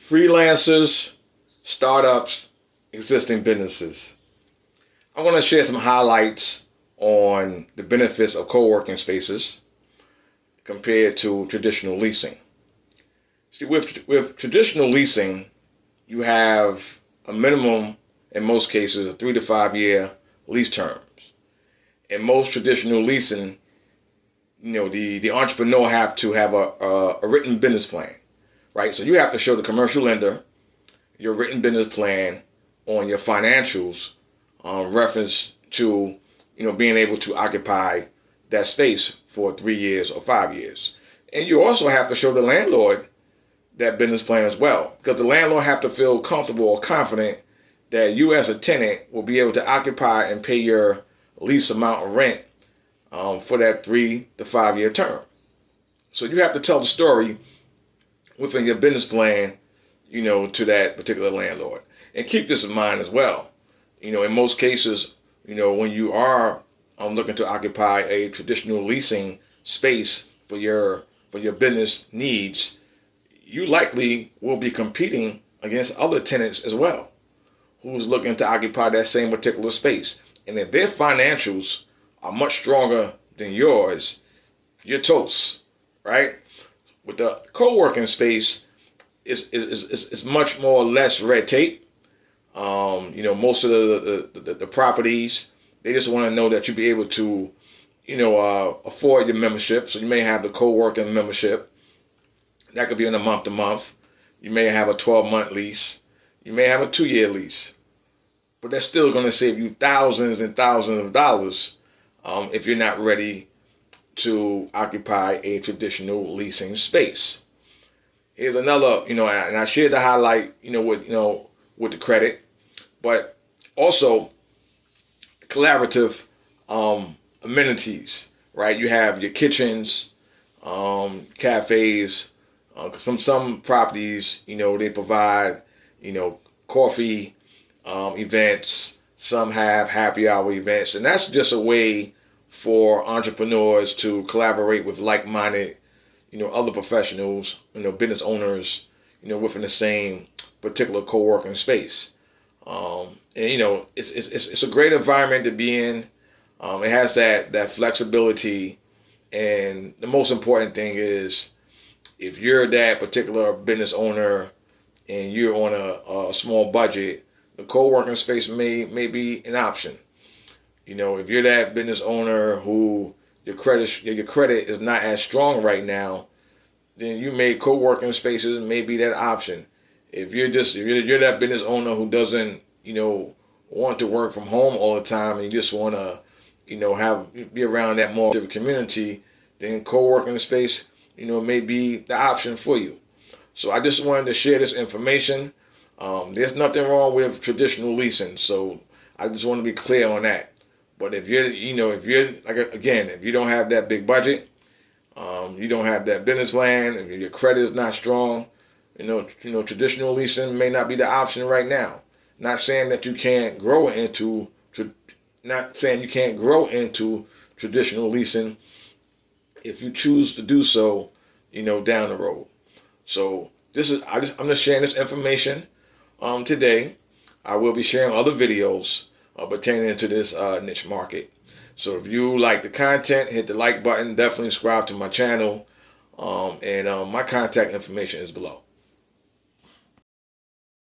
freelancers, startups, existing businesses. I want to share some highlights on the benefits of co-working spaces compared to traditional leasing. See, with traditional leasing, you have a minimum, in most cases, a 3 to 5 year lease terms. In most traditional leasing, the entrepreneur have to have a written business plan, right? So you have to show the commercial lender your written business plan on your financials, reference to being able to occupy that space for 3 years or 5 years. And you also have to show the landlord that business plan as well, because the landlord have to feel comfortable or confident that you as a tenant will be able to occupy and pay your lease amount of rent for that 3 to 5 year term. So you have to tell the story within your business plan, to that particular landlord. And keep this in mind as well. In most cases, when you are looking to occupy a traditional leasing space for your business needs, you likely will be competing against other tenants as well, who's looking to occupy that same particular space. And if their financials are much stronger than yours, you're toast, right? With the co-working space, it's much more less red tape. Most of the properties, they just want to know that you'll be able to, afford your membership. So you may have the co-working membership. That could be on a month-to-month. You may have a 12-month lease. You may have a 2-year lease. But that's still going to save you thousands and thousands of dollars if you're not ready to occupy a traditional leasing space. Here's another, and I shared the highlight, with the credit, but also collaborative amenities, right? You have your kitchens, cafes. Some properties, they provide, coffee events. Some have happy hour events, and that's just a way for entrepreneurs to collaborate with like-minded, other professionals, business owners, within the same particular co-working space. It's a great environment to be in. It has that flexibility, and the most important thing is, if you're that particular business owner and you're on a small budget, the co-working space may be an option. If you're that business owner who your credit is not as strong right now, then co-working spaces may be that option. If you're that business owner who doesn't want to work from home all the time and you just want to be around that more community, then co-working space may be the option for you. So I just wanted to share this information. There's nothing wrong with traditional leasing, so I just want to be clear on that. But if you're if you don't have that big budget, you don't have that business plan, and your credit is not strong, traditional leasing may not be the option right now. Not saying that you can't grow into traditional leasing if you choose to do so, down the road. So I'm just sharing this information today. I will be sharing other videos pertaining to this niche market. So if you like the content, hit the like button. Definitely subscribe to my channel, and my contact information is below.